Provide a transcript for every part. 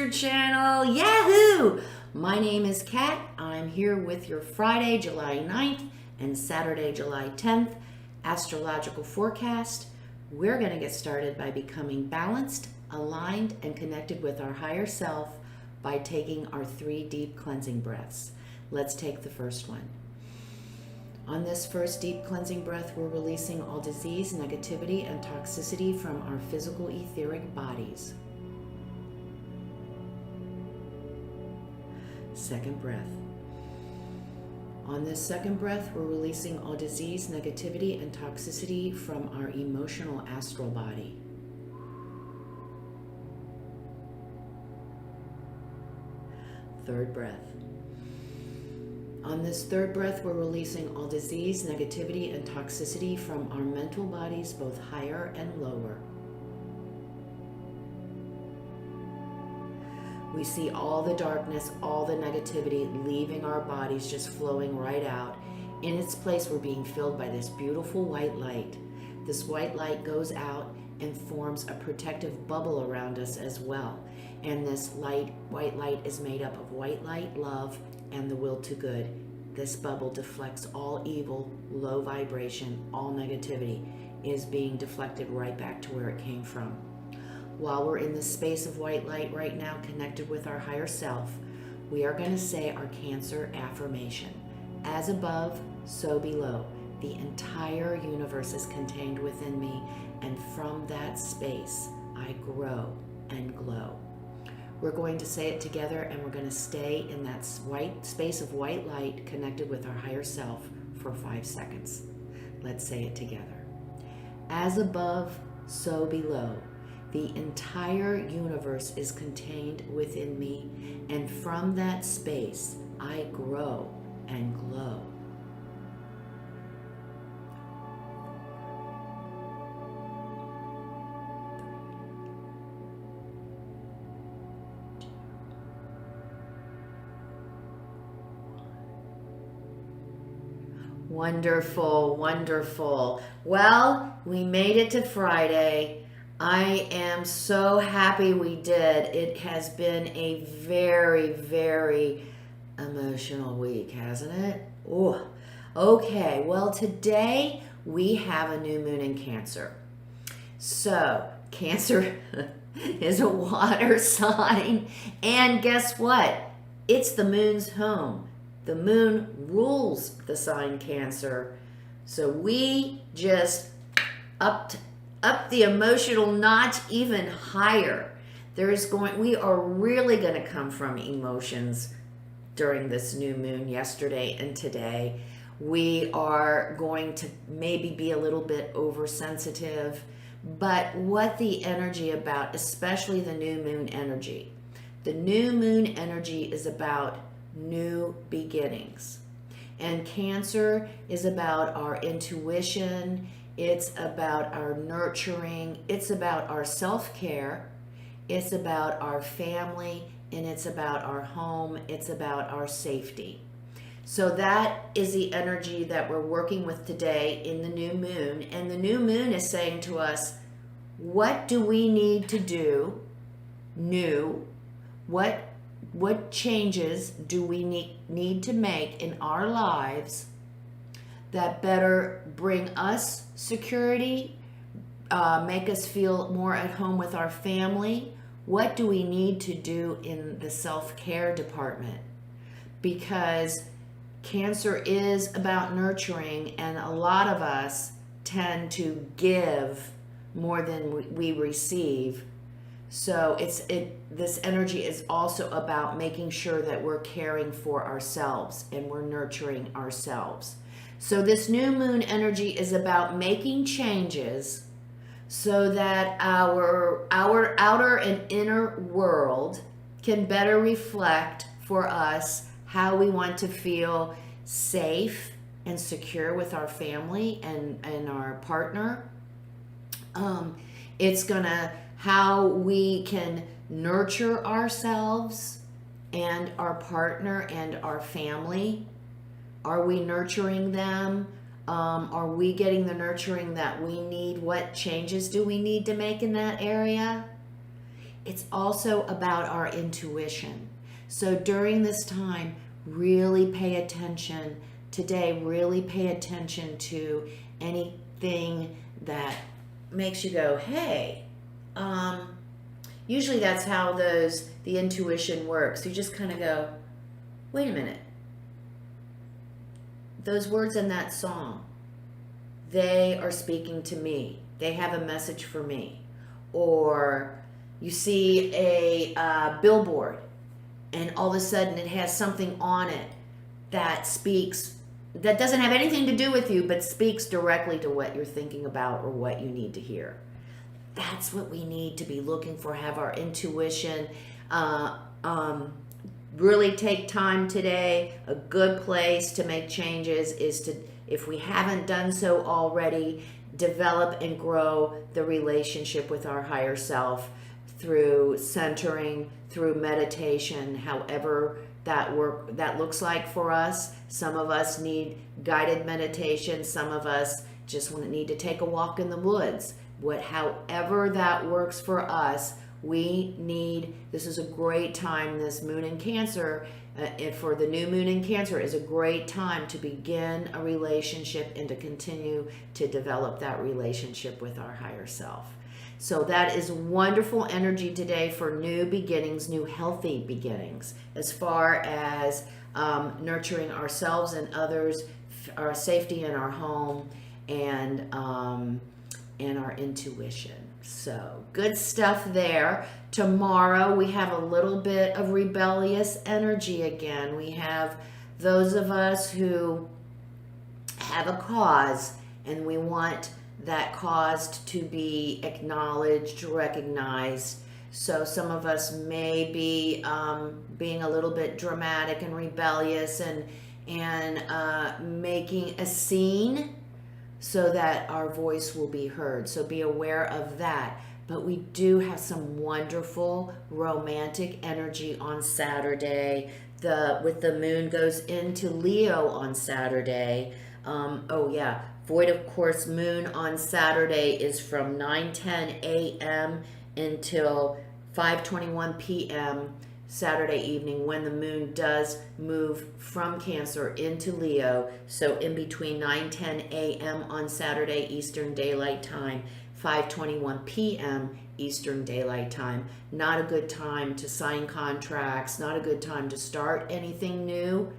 Cancer channel. Yahoo! My name is Kat. I'm here with your Friday, July 9th and Saturday, July 10th astrological forecast. We're going to get started by becoming balanced, aligned, and connected with our higher self by taking our 3 deep cleansing breaths. Let's take the first one. On this first deep cleansing breath, we're releasing all disease, negativity, and toxicity from our physical etheric bodies. Second breath. On this second breath, we're releasing all disease, negativity, and toxicity from our emotional astral body. Third breath. On this third breath, we're releasing all disease, negativity, and toxicity from our mental bodies, both higher and lower. We see all the darkness, all the negativity leaving our bodies, just flowing right out. In its place, we're being filled by this beautiful white light. This white light goes out and forms a protective bubble around us as well. And this white light is made up of white light, love, and the will to good. This bubble deflects all evil, low vibration, all negativity is being deflected right back to where it came from. While we're in this space of white light right now, connected with our higher self, we are going to say our Cancer affirmation. As above, so below. The entire universe is contained within me, and from that space, I grow and glow. We're going to say it together, and we're going to stay in that white space of white light connected with our higher self for 5 seconds. Let's say it together. As above, so below. The entire universe is contained within me, and from that space, I grow and glow. Wonderful, wonderful. Well, we made it to Friday. I am so happy we did. It has been a very, very emotional week, hasn't it? Oh, okay. Well, today we have a new moon in Cancer. So, Cancer is a water sign. And guess what? It's the moon's home. The moon rules the sign Cancer. So we just upped the emotional notch even higher. We are really going to come from emotions during this new moon yesterday and today. We are going to maybe be a little bit oversensitive, but what the energy about, especially the new moon energy. The new moon energy is about new beginnings. And Cancer is about our intuition. It's about our nurturing. It's about our self-care. It's about our family. And it's about our home. It's about our safety. So that is the energy that we're working with today in the new moon. And the new moon is saying to us, what do we need to do new? What changes do we need to make in our lives that better bring us security, make us feel more at home with our family? What do we need to do in the self-care department? Because Cancer is about nurturing, and a lot of us tend to give more than we receive. So this energy is also about making sure that we're caring for ourselves and we're nurturing ourselves. So this new moon energy is about making changes so that our outer and inner world can better reflect for us how we want to feel safe and secure with our family and our partner. It's gonna how we can nurture ourselves and our partner and our family. Are we nurturing them? Are we getting the nurturing that we need? What changes do we need to make in that area? it's also about our intuition. So during this time, really pay attention today, really pay attention to anything that makes you go, hey, usually that's how the intuition works. You just kind of go, wait a minute. Those words in that song, they are speaking to me. They have a message for me. Or you see a billboard and all of a sudden it has something on it that speaks, that doesn't have anything to do with you, but speaks directly to what you're thinking about or what you need to hear. That's what we need to be looking for, have our intuition. Really take time today. A good place to make changes is to, if we haven't done so already, develop and grow the relationship with our higher self through centering, through meditation, however that looks like for us. Some of us need guided meditation. Some of us just need to take a walk in the woods. However that works for us, this is a great time, this moon in Cancer, for the new moon in Cancer is a great time to begin a relationship and to continue to develop that relationship with our higher self. So that is wonderful energy today for new beginnings, new healthy beginnings, as far as nurturing ourselves and others, our safety in our home, and our intuition. So good stuff there. Tomorrow we have a little bit of rebellious energy again. We have those of us who have a cause and we want that cause to be acknowledged, recognized. So some of us may be being a little bit dramatic and rebellious and making a scene so that our voice will be heard. So be aware of that. But we do have some wonderful romantic energy on Saturday. With the moon goes into Leo on Saturday. Void of course moon on Saturday is from 9:10 a.m. until 5:21 p.m. Saturday evening, when the moon does move from Cancer into Leo. So in between 9:10 a.m. on Saturday Eastern Daylight Time, 5:21 p.m. Eastern Daylight Time. Not a good time to sign contracts, not a good time to start anything new.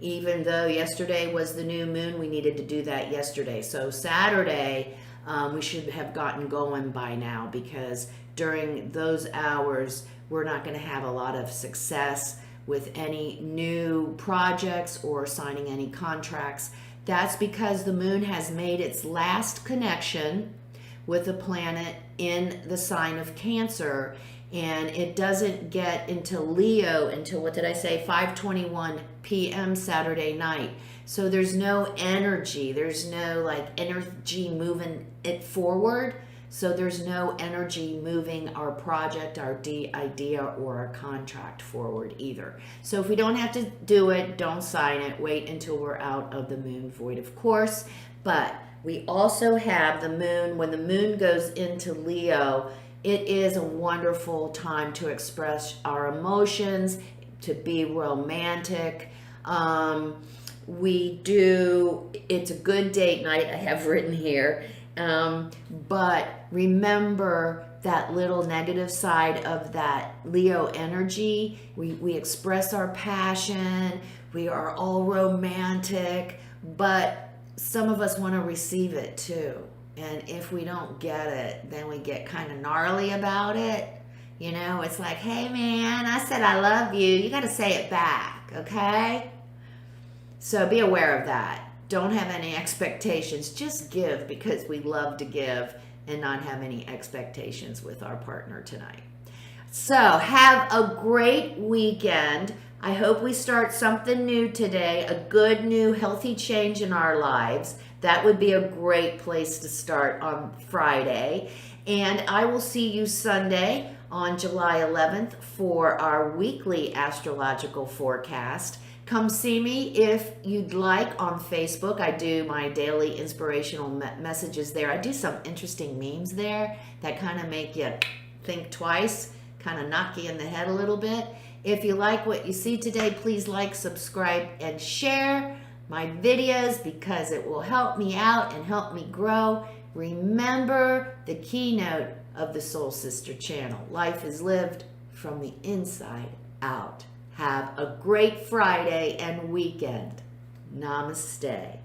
Even though yesterday was the new moon, we needed to do that yesterday. So Saturday, we should have gotten going by now, because during those hours, we're not going to have a lot of success with any new projects or signing any contracts. That's because the moon has made its last connection with the planet in the sign of Cancer, and it doesn't get into Leo until, 5:21 p.m. Saturday night. So there's no energy. There's no energy moving it forward. So there's no energy moving our project, our idea, or our contract forward either. So if we don't have to do it, don't sign it. Wait until we're out of the moon void, of course. But we also have the moon. When the moon goes into Leo, it is a wonderful time to express our emotions, to be romantic. It's a good date night, I have written here. But remember that little negative side of that Leo energy. We express our passion. We are all romantic, but some of us want to receive it too. And if we don't get it, then we get kind of gnarly about it. It's like, hey man, I said I love you. You got to say it back, okay? So be aware of that. Don't have any expectations. Just give, because we love to give and not have any expectations with our partner tonight. So have a great weekend. I hope we start something new today, a good, new, healthy change in our lives. That would be a great place to start on Friday. And I will see you Sunday on July 11th for our weekly astrological forecast. Come see me if you'd like on Facebook. I do my daily inspirational messages there. I do some interesting memes there that kind of make you think twice, kind of knock you in the head a little bit. If you like what you see today, please like, subscribe, and share my videos because it will help me out and help me grow. Remember the keynote of the Soul Sister channel. Life is lived from the inside out. Have a great Friday and weekend. Namaste.